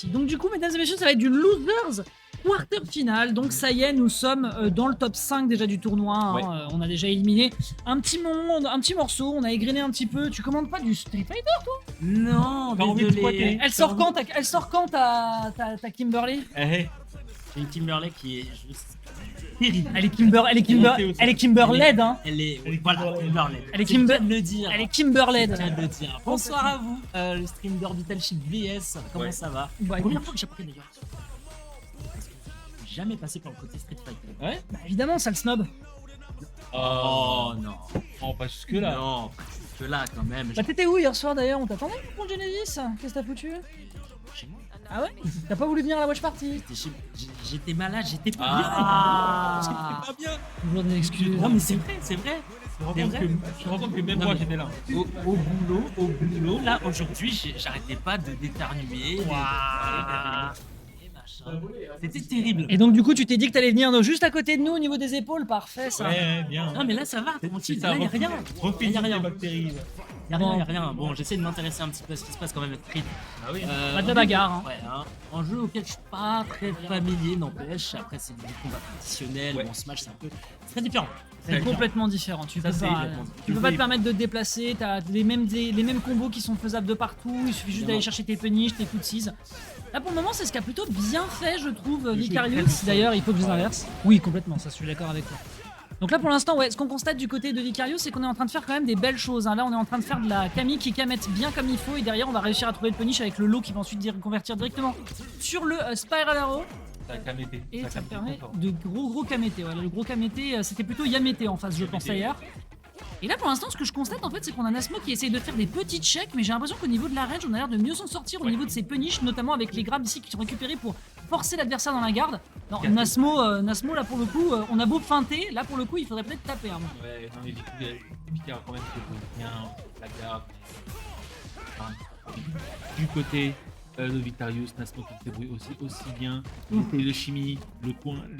partie. Donc du coup, mesdames et messieurs, ça va être du Losers Quarter Final. Donc ça y est, nous sommes dans le top 5 déjà du tournoi. Hein. Ouais. On a déjà éliminé un petit morceau, on a égrené un petit peu. Tu commandes pas du Street Fighter, toi? Non, T'as envie de désolé. squatter. Elle sort quand ta Kimberly? Eh, J'ai une Timberlake qui est juste terrible. Elle est Kimberled, hein. Elle est, voilà, Timberlake. Elle est C'est le cas de le dire. Elle est Kimberled. C'est le cas de le dire. Bonsoir à vous, le stream d'Orbital Shield VS. Comment Ouais. ça va? Bah, Première fois que j'apprends d'ailleurs. Jamais passé par le côté Street Fighter. ouais. Bah, évidemment, ça le snob. Oh non. On pas jusque là. Non, pas jusque là quand même. Bah, t'étais où hier soir d'ailleurs? On t'attendait pour le Genesis? Qu'est-ce que t'as foutu? Chez moi. Ah ouais? T'as pas voulu venir à la watch party? J'étais malade, j'étais pas Ah. bien. Pas bien. Toujours des excuses. Non mais c'est vrai, c'est vrai. Je me rends compte que même Non, moi mais- j'étais là. Au boulot, là aujourd'hui, j'arrêtais pas d'éternuer. Waouh. Et machin. C'était terrible. Et donc du coup tu t'es dit que t'allais venir juste à côté de nous au niveau des épaules, parfait ça. Ouais, bien. Non mais là ça va, tranquille, ça, là y a rien. Refais Y a rien. des bactéries. Y a rien, y a rien. Bon, j'essaie de m'intéresser un petit peu à ce qui se passe quand même avec Creed. Ah oui. Pas de la bagarre. Hein. Ouais, hein. Un jeu auquel je suis pas très familier, n'empêche. Après, c'est du combat traditionnel. Ouais. Bon, Smash, c'est un peu. C'est très différent. C'est complètement différent. Tu Ça, peux c'est pas, complètement tu peux pas te permettre de te déplacer. T'as les mêmes combos qui sont faisables de partout. Il suffit juste d'aller chercher tes punish, tes coups de 6. Là pour le moment c'est ce qu'a plutôt bien fait je trouve Vicarious. D'ailleurs il faut que je les inverse. Oui complètement, ça je suis d'accord avec toi. Donc là pour l'instant ouais, ce qu'on constate du côté de Vicarious c'est qu'on est en train de faire quand même des belles choses. Hein. Là on est en train de faire de la Kami qui kamette bien comme il faut et derrière on va réussir à trouver le punish avec le lot qui va ensuite convertir directement sur le Spiral Arrow. Ça Kamete. Et ça permet de gros Kamete. Ouais, le gros Kamete c'était plutôt Yamete en face je pense d'ailleurs. Et là pour l'instant ce que je constate en fait c'est qu'on a Nasmo qui essaye de faire des petits checks mais j'ai l'impression qu'au niveau de la range on a l'air de mieux s'en sortir au niveau de ses punish notamment avec les grabs ici qui sont récupérés pour forcer l'adversaire dans la garde. Non Nasmo là pour le coup on a beau feinter, là pour le coup il faudrait peut-être taper. Hein. Ouais, non mais Victor quand même c'est bien la garde. Enfin, du côté de Victorious, Nasmo qui se débrouille aussi bien. Du côté de Chimie, le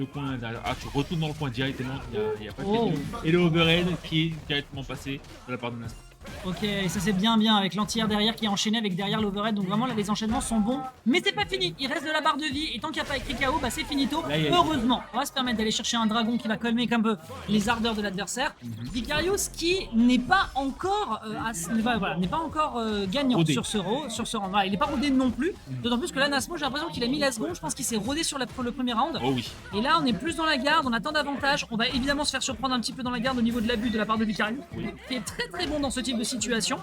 coin derrière. Ah, tu retournes dans le coin directement, il n'y a pas de question. Et le overhead qui est directement passé de la part de Nasmo. Ok, et ça c'est bien avec l'anti-air derrière qui est enchaîné avec derrière l'overhead. Donc vraiment là les enchaînements sont bons. Mais c'est pas fini, il reste de la barre de vie et tant qu'il n'y a pas écrit KO, bah c'est finito. Là, Heureusement, on va se permettre d'aller chercher un dragon qui va calmer un peu les ardeurs de l'adversaire. Vicarious qui n'est pas encore n'est pas encore gagnant Rodé. sur ce rang. Voilà, il n'est pas rodé non plus. D'autant plus que là Nasmo j'ai l'impression qu'il a mis la seconde. Je pense qu'il s'est rodé sur le premier round. Oh oui. Et là on est plus dans la garde, on attend davantage. On va évidemment se faire surprendre un petit peu dans la garde au niveau de l'abus de la part de Vicarious, qui est très bon dans ce type de situation.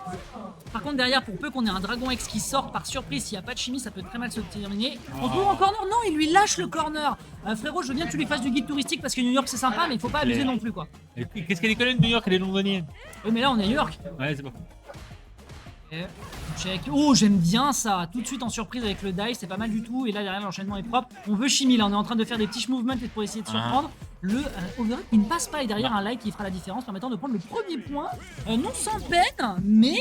Par contre derrière pour peu qu'on ait un Dragon X qui sorte par surprise, s'il n'y a pas de chimie ça peut très mal se terminer. On tourne en corner, non il lui lâche le corner. Frérot je veux bien que tu lui fasses du guide touristique parce que New York c'est sympa mais il faut pas abuser non plus quoi. Et puis, qu'est-ce qu'elle est connue de New York, elle est londonienne. Oui mais là on est à New York. Ouais, c'est pas fou. Ok, check. Oh j'aime bien ça, tout de suite en surprise avec le dice, c'est pas mal du tout. Et là derrière l'enchaînement est propre. On veut chimie là, on est en train de faire des petits movements pour essayer de surprendre. Le overhead qui ne passe pas et derrière un like qui fera la différence permettant de prendre le premier point. Non sans peine, mais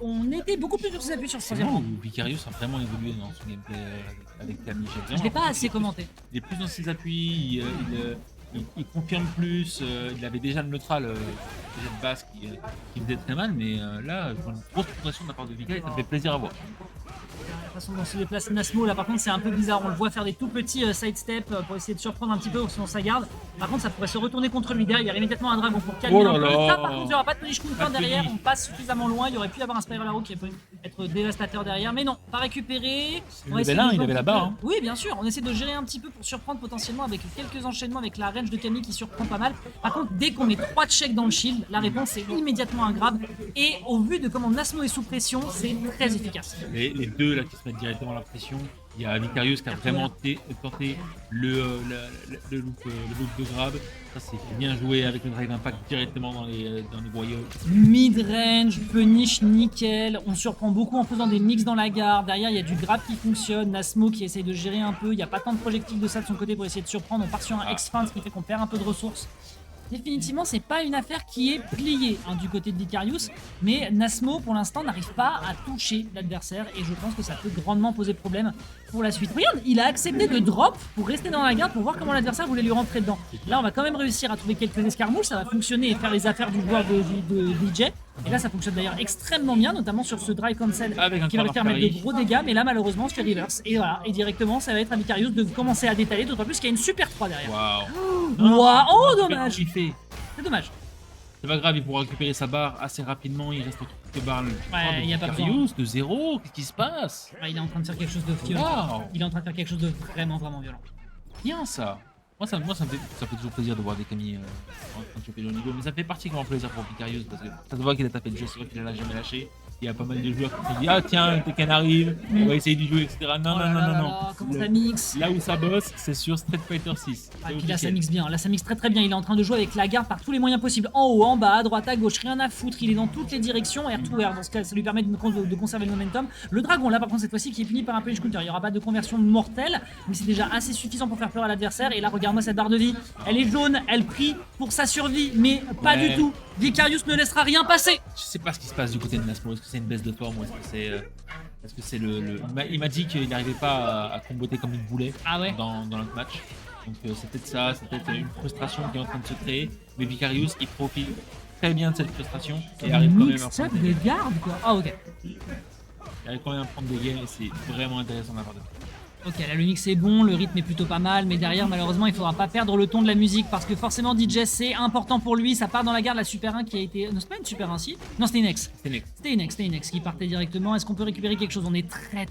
on était beaucoup plus sur ses appuis sur ce C'est troisième bon point. où Vicarious a vraiment évolué dans son gameplay avec Camille. Je l'ai pas assez commenté. Il est plus dans ses appuis, il confirme plus. Il avait déjà le neutral, déjà de base qui faisait très mal, mais là, je vois une grosse progression de la part de Vicarious, ça me fait plaisir à voir. La façon dont se déplace Nasmo là par contre c'est un peu bizarre, on le voit faire des tout petits sidestep pour essayer de surprendre un petit peu selon sa garde. Par contre ça pourrait se retourner contre lui derrière, il y a immédiatement un dragon pour calmer Oh là un peu. là. Ça par contre il n'y aura pas de punish counter Pas de derrière, punish. on passe suffisamment loin, il y aurait pu y avoir un Spiral Arrow qui peut être dévastateur derrière, mais non, pas récupéré. On va essayer Bellin, de il jouer avait un la petit barre, peu. hein. Oui bien sûr, on essaie de gérer un petit peu pour surprendre potentiellement avec quelques enchaînements avec la range de Camille qui surprend pas mal. Par contre dès qu'on met 3 checks dans le shield, la réponse est immédiatement un grab et au vu de comment Nasmo est sous pression, c'est très efficace. Les deux là qui se mettent directement la pression. Il y a Vicarious qui a vraiment tenté le loop de grab. Ça c'est bien joué avec le Drive Impact directement dans les boyaux. Mid-range, punish nickel, on surprend beaucoup en faisant des mix dans la garde, derrière il y a du grab qui fonctionne, Nasmo qui essaye de gérer un peu, il n'y a pas tant de projectiles de ça de son côté pour essayer de surprendre, on part sur un X-Feint ce qui fait qu'on perd un peu de ressources. Définitivement c'est pas une affaire qui est pliée du côté de Vicarious, mais Nasmo pour l'instant n'arrive pas à toucher l'adversaire et je pense que ça peut grandement poser problème pour la suite. Regarde, il a accepté de drop pour rester dans la garde pour voir comment l'adversaire voulait lui rentrer dedans. Là on va quand même réussir à trouver quelques escarmouches, ça va fonctionner et faire les affaires du joueur de DJ. Et là, ça fonctionne d'ailleurs extrêmement bien, notamment sur ce dry cancel Avec un qui va lui corner faire mettre de carry. gros dégâts. Mais là, malheureusement, c'est reverse. Et voilà, et directement, ça va être à Vicarious de commencer à détailler, d'autant plus qu'il y a une super 3 derrière. Waouh. Waouh, oh super dommage. Il fait. C'est dommage. C'est pas grave, il pourra récupérer sa barre assez rapidement. Il reste quelques barres. Ouais, y a pas Vicarious de 0. Qu'est-ce qui se passe? Ouais, il est en train de faire quelque chose de violent. Waouh. Il est en train de faire quelque chose de vraiment, vraiment violent. Bien ça. Moi, ça me fait toujours plaisir de voir des Camille en train de choper le haut niveau, mais ça fait particulièrement plaisir pour Vicarious parce que ça se voit qu'il a tapé le jeu, c'est vrai qu'il l'a jamais lâché. Il y a pas mal de joueurs qui se disent ah tiens, Tekken arrive, on va essayer d'y jouer, etc. Non, Oh là non, non, là non, là non. là, comment ça mixe. Là où ça bosse, c'est sur Street Fighter 6. Ah, puis là ça mixe bien, là ça mixe très très bien, il est en train de jouer avec la garde par tous les moyens possibles, en haut, en bas, à droite, à gauche, rien à foutre, il est dans toutes les directions, R2R dans ce cas ça lui permet de conserver le momentum. Le dragon là par contre cette fois-ci qui est puni par un punish counter, il n'y aura pas de conversion mortelle, mais c'est déjà assez suffisant pour faire peur à l'adversaire, et là regarde-moi cette barre de vie, elle est jaune, elle prie pour sa survie, mais pas Ouais. du tout, Vicarious ne laissera rien passer. Je sais pas ce qui se passe du côté de Nasmo, est-ce que c'est une baisse de forme ou est-ce que c'est il m'a dit qu'il n'arrivait pas à comboter comme il voulait Ah ouais. dans notre match. Donc c'est peut-être ça, c'est peut-être une frustration qui est en train de se créer. Mais Vicarious, il profite très bien de cette frustration et arrive quand même à Mix-up prendre des de gains. garde quoi. Ah ok. Il arrive quand même à prendre des gains et c'est vraiment intéressant d'avoir de Ok, là le mix est bon, le rythme est plutôt pas mal, mais derrière malheureusement il faudra pas perdre le ton de la musique parce que forcément DJ c'est important pour lui, ça part dans la garde, la Super 1 qui a été... Non c'est pas une Super 1 si. Non c'était une X. C'était une X qui partait directement. Est-ce qu'on peut récupérer quelque chose? On est très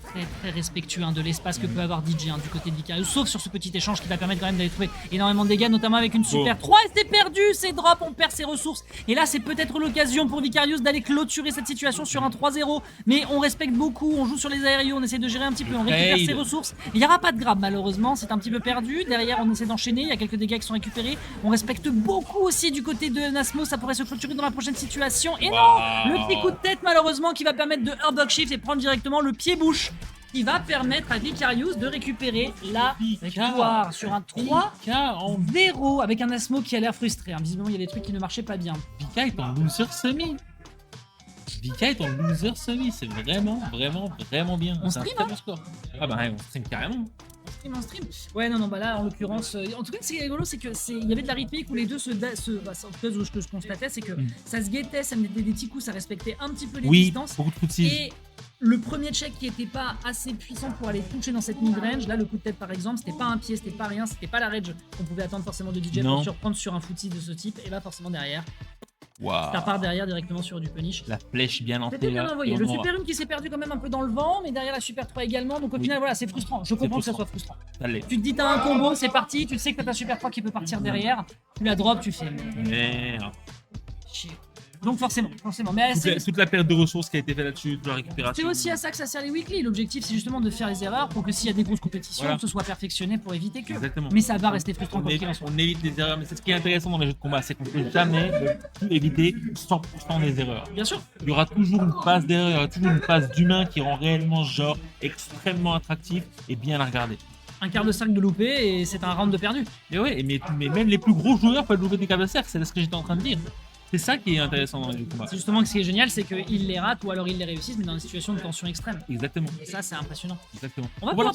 respectueux de l'espace que peut avoir DJ du côté de Vicarious, sauf sur ce petit échange qui va permettre quand même d'aller trouver énormément de dégâts, notamment avec une Super 3 et c'est perdu, c'est drop, on perd ses ressources. Et là c'est peut-être l'occasion pour Vicarious d'aller clôturer cette situation sur un 3-0, mais on respecte beaucoup, on joue sur les aériaux, on essaie de gérer un petit peu, on récupère ses ressources. Il n'y aura pas de grab malheureusement, c'est un petit peu perdu. Derrière on essaie d'enchaîner, il y a quelques dégâts qui sont récupérés. On respecte beaucoup aussi du côté de Nasmo, ça pourrait se clôturer dans la prochaine situation. Et non, le petit coup de tête malheureusement qui va permettre de Hurbuck Shift et prendre directement le pied-bouche qui va permettre à Vicarious de récupérer la victoire sur un 3-0 avec un Nasmo qui a l'air frustré. Visiblement il y a des trucs qui ne marchaient pas bien. Vika est en loser semi. Vika est en loser semi, c'est vraiment bien. On C'est un stream, très bon score. Ah bah ouais, on stream carrément. On stream. Ouais non bah là en l'occurrence en tout cas ce qui est rigolo c'est que il y avait de la rythmique où les deux en tout cas ce que je constatais c'est que ça se guettait, ça mettait des petits coups, ça respectait un petit peu les distances. Beaucoup de coups de scie. Et le premier check qui était pas assez puissant pour aller toucher dans cette mid-range, là le coup de tête par exemple, c'était pas un pied, c'était pas rien, c'était pas la rage qu'on pouvait attendre forcément de DJ Non. pour surprendre sur un footy de ce type, et là forcément derrière, Waouh. ça part derrière directement sur du punish. La flèche bien lancée. C'était bien là, envoyé. et Le on aura- super 1 qui s'est perdu quand même un peu dans le vent, mais derrière la super 3 également, donc au final voilà c'est frustrant, je comprends que ça soit frustrant. Ça l'est. Tu te dis t'as un combo, c'est parti, tu sais que t'as ta super 3 qui peut partir derrière, tu la drop, tu fais Merde. chier. Donc forcément, mais Toute la perte de ressources qui a été faite là-dessus, toute la récupération. c'est aussi à ça que ça sert les weekly. L'objectif c'est justement de faire les erreurs pour que s'il y a des grosses compétitions, Voilà. ce soit perfectionné pour éviter que. Exactement. Mais ça va rester frustrant On quoi évite, qu'il en soit. on évite les erreurs, mais c'est ce qui est intéressant dans les jeux de combat, c'est qu'on peut jamais éviter 100% des erreurs. Bien sûr. Il y aura toujours une phase d'erreur, il y aura toujours une phase d'humain qui rend réellement ce genre extrêmement attractif et bien à regarder. Un quart de cercle de loupé et c'est un round de perdu. Et ouais, mais même les plus gros joueurs peuvent louper des quarts de cercle, c'est ce que j'étais en train de dire. C'est ça qui est intéressant dans les jeux de combat. C'est justement que ce qui est génial, c'est qu'ils les ratent ou alors ils les réussissent, mais dans des situations de tension extrême. Exactement. Et ça, c'est impressionnant. Exactement. On va Voilà. pouvoir